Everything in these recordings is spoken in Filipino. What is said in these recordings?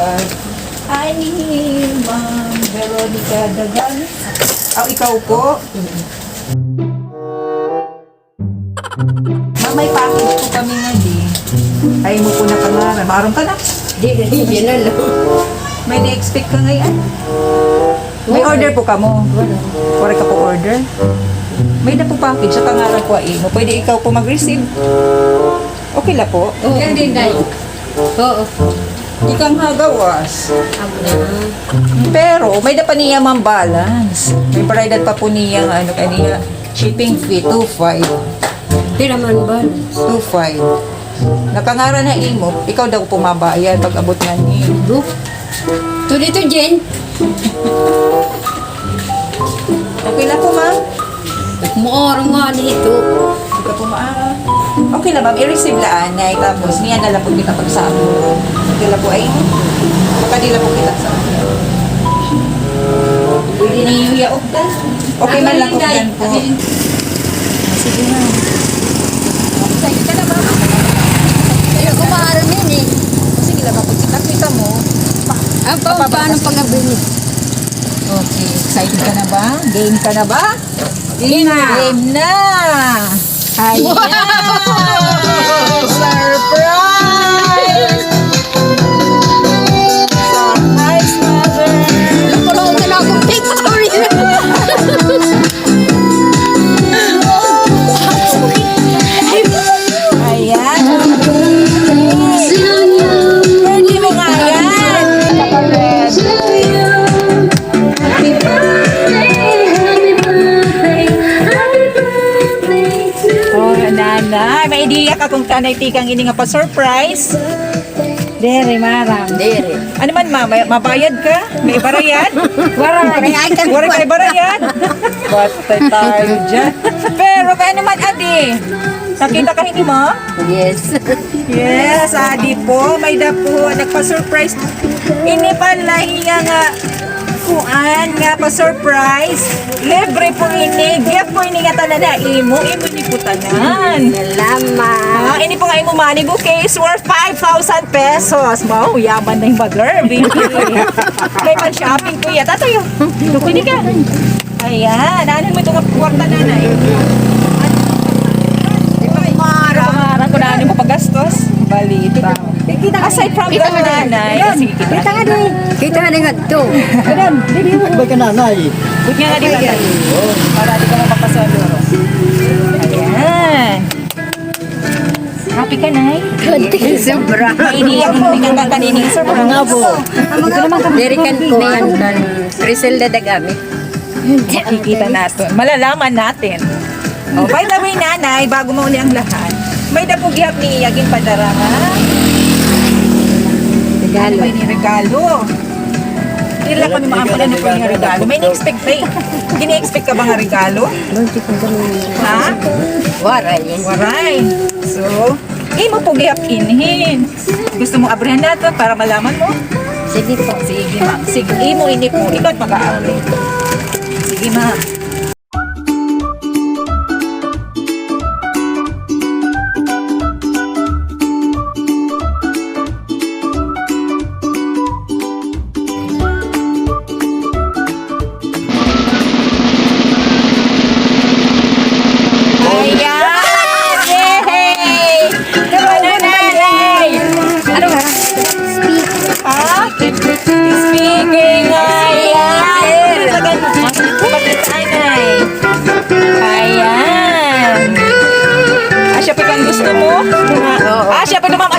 dapat. Hi, Ma'am Veronica Dagan. Ikaw po. Ma'am, may package po kami nga di. Ay mo po na pangalan. Maaram ka na. Yan na lang. May na-expect ka ngayon. May order po ka mo. Wala ka po order. May na po package sa pangalan ko ay mo. Pwede ikaw po mag-receive. Okay la po. Yan din, Day. Oo. Ikang hagawas. Amo na. Pero may na pa niya mang balance. May bayad pa po niya ano kaniya shipping fee 2.5. Di naman ba? 2.5. Nakangara na imo, ikaw daw pumabayad pag abot nga ni. Bro. To dito, Jen. Okay lang po, ma'am. Maarang nga dito. Hindi ka pumaara. Okay lang, ma'am. I-receive laan na. Tapos, niya na lang po kita pagsabi. Okay lang po ay. Makadila po kita sa akin. Pwede na yung yaok ka. Okay man lang po yan po. Sige, ma'am. Excited ka na, ma'am? Ayaw ko maaaral yun eh. Sige lang, ma'am. Kita mo. Paano pag-abini? Okay, excited ka na ba? Game ka na ba? Game na. Game na! Ayan! Surprise! Surprise, mother! Lukulong ka na akong picture. Ayan! Pwede mo nga yan! Oh, nanay, may idea ka kung kanay tikang ini nga pa-surprise? Dere, marang. Dere. Ano man, ma? Mabayad ka? May barayad? Wala Wala kay barayad? Basta tayo dyan. Pero kaya naman, Adi, nakita ka hindi mo? Yes. Yes, Adi po. May da po. Nagpa-surprise. Ini pala nga kuan nga pa-surprise. Libre po ini. Giyak po ini nga talala. Imo ni po tanan. Salamat. Ini po nga imo money bouquet is worth 5,000 pesos. Mau, yaman na yung mother, baby. May pan-shopping ko yan. Tatayo. Pwede ka. Ayan. Anan mo itong kwarta na na. Mara ko na ano mo pagastos. Balita. Aside from that, nanay. Sige, kita nga din. Kita nga nga ito. Ba't ka nanay? Good nga nga din nanay. Para di ka mo mapasalo. Ayan. Happy ka, nay? Sobra. May idea mo yung kakanin sobra. Nga po. Dere kan ko yan. Griselda Dagami. Kikita natin. Malalaman natin. Oh, by the way, nanay, bago mauli ang lahat, may dapugihap ni Iyagin Padara, ha? Ano may ni regalo? Hindi lang kami makampala na po yung regalo. May ni-expect pa eh. Gini-expect ka ba nga regalo? Ha? Waray. Waray. So, mo pugihap inhin. Gusto mo abrihan natin para malaman mo? Sige po. Sige, ma'am. Sige, mo ini po. Ikaw at mag-aabri. Sige, ma'am.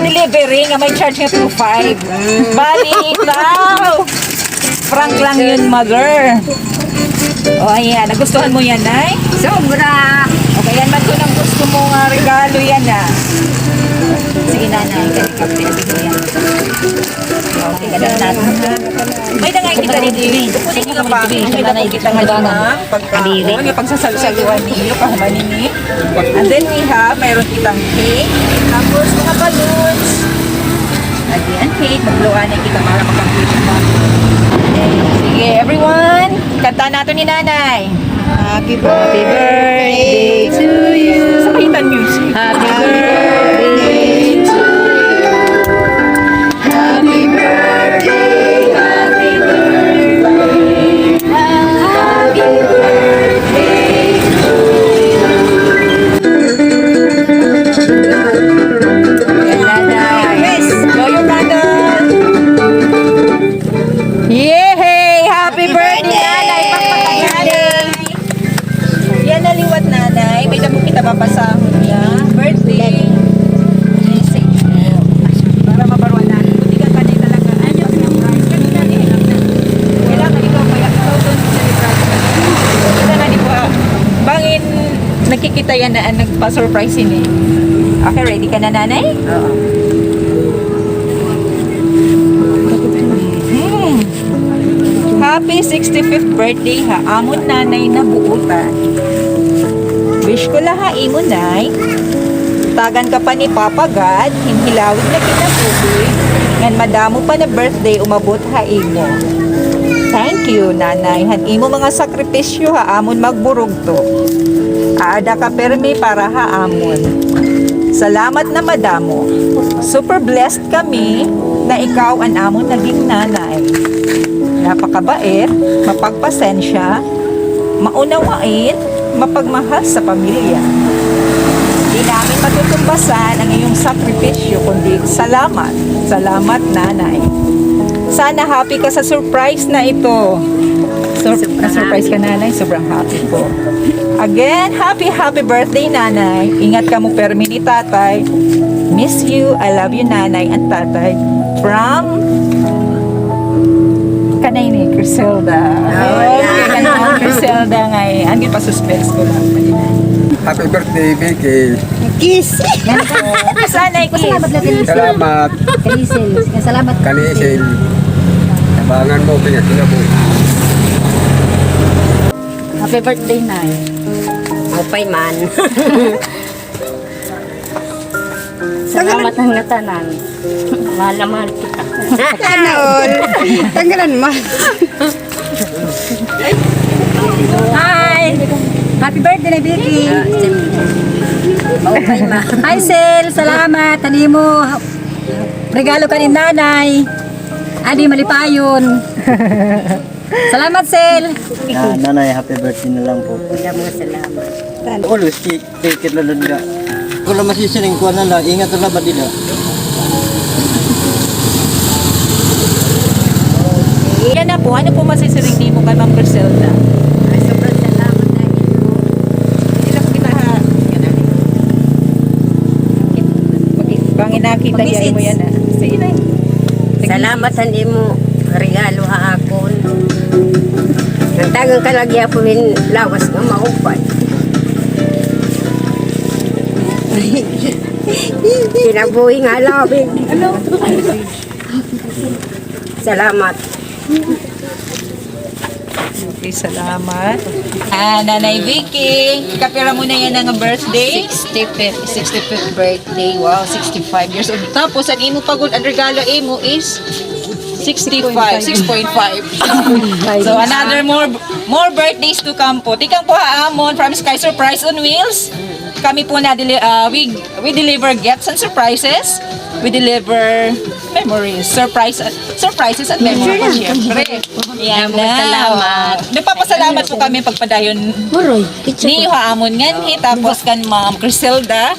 Delivery nga may charge nga 2.5. Bali, ikaw. Frank lang yun, mother. O, ayan. Nagustuhan mo yan, Nay? Sobra. Okay, yan man ko nang gusto mo nga regalo yan, ah. Sige, nanay. Kapi, yan. Okay, ganun natin. May nangay kita rin din. Sige nga pa. May nangay kita nga doon, pagkaon, yung pagsasaluan niyo, kahumanin niyo. And then we have, mayroon kitang cake. Tapos, mga balloons. Again, cake. Magluan na kita para makapit mo. Sige, everyone. Kanta natin ni nanay. Happy birthday to you. Sabitan music. Happy birthday to you. Happy birthday. kaliwat nanay, may damo kita papasahod niya. Birthday. Para mabaruan natin. Kung di ka kanay talaga, ayaw ka ng price. Kanina ni kailangan ikaw kaya ikaw doon sa celebrate. Kita na di ba? Bangin, nakikita yan na nagpa-surprise yun eh. Okay, ready ka na nanay? Oo. Happy 65th birthday ha. Amon nanay na buutan. Wish ko laha imo nay. Tagan ka pa ni Papa God. Hinhilawig na kinabuhi. Ngan madamo pa na birthday umabot ha imo. Thank you nanay. Han imo mga sakripisyo ha amon magburog to. Aada ka permi para ha amon. Salamat na madamo. Super blessed kami na ikaw ang amon naging nanay. Napakabait, mapagpasensya, maunawain, mapagmahal sa pamilya. Di namin matutumbasan ang iyong sakripisyo, kundi salamat. Salamat, nanay. Sana happy ka sa surprise na ito. Na-surprise ka, nanay? Sobrang happy po. Again, happy birthday, nanay. Ingat ka mo permi ni tatay. Miss you, I love you, nanay and tatay. From kanay ni Criselda. Okay, kanay Criselda ngay. Andi pa suspense ko lang. Happy birthday, Vicky. Kiss! Sana kiss. Salamat. Kanisil. Salamat. Kanisil. Tabangan mo, pinagkina mo. Happy birthday, Nay. Opay man. Salamat ng natanan. Mahal na mahal kita. Tanol. Tanggalan mo. Hi! Happy birthday na Vicky! Opay man. Hi, Sel! Salamat! Tani mo. Regalo ka ni nanay. Adi malipayon. Salamat, Sel! Nanay, happy birthday na lang po. Salamat. Always take it lalun nga. Kung lang masisining ko na lang, ingat na ba din ha? Yan na po. Ano po masisiring mo kay Ma'am Criselda? Sobrang salamat na Sila po kita ha. Bangin nakita niya mo yan ha. Sige na. Salamatan mo regalo ha akon. Nagtagang kalagya po min lawas nga maupad. Kinabuhi nga lawin. Salamat. Okay, salamat. Nanay Vicky, kapira mo na yan ang birthday. 65th birthday. Wow, 65 years old. Tapos, ang imo pagod, ang regalo imo is 6.5. So, another more birthdays to come po. Tikang po haamon from Sky Surprise on Wheels. Kami po na we deliver gifts and surprises. We deliver memories, surprises at memories. Siyempre. Yan na. Salamat. Nagpapasalamat po kami pagpadayon ni haamon nganhi tapos kan Ma'am Criselda.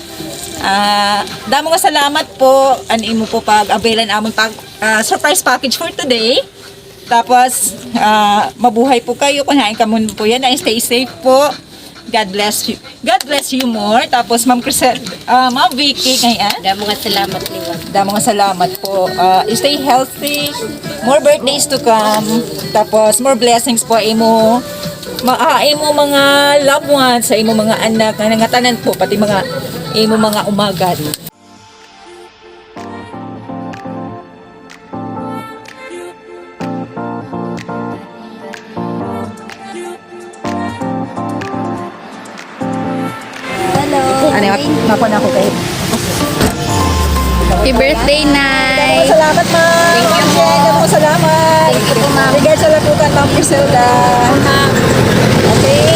Damo nga salamat po an imo po pag-availan amon pag surprise package for today. Tapos mabuhay po kayo kunain ka muna po yan. Stay safe po. God bless you. God bless you more. Tapos Ma'am Ma'am Vicky ngayon. Damo nga salamat liwat. Damo nga salamat po. Stay healthy. More birthdays to come. Tapos more blessings po imo. Imo mga loved ones sa imo mga anak nga nangatanan po pati mga imo mga umagad. Ano yung nakuha na ako kayo? Happy birthday, Nay. Salamat, ma'am. Thank you po. Salamat. Thank you po, ma'am. Regards sa lapukan, Ma'am Criselda. Okay.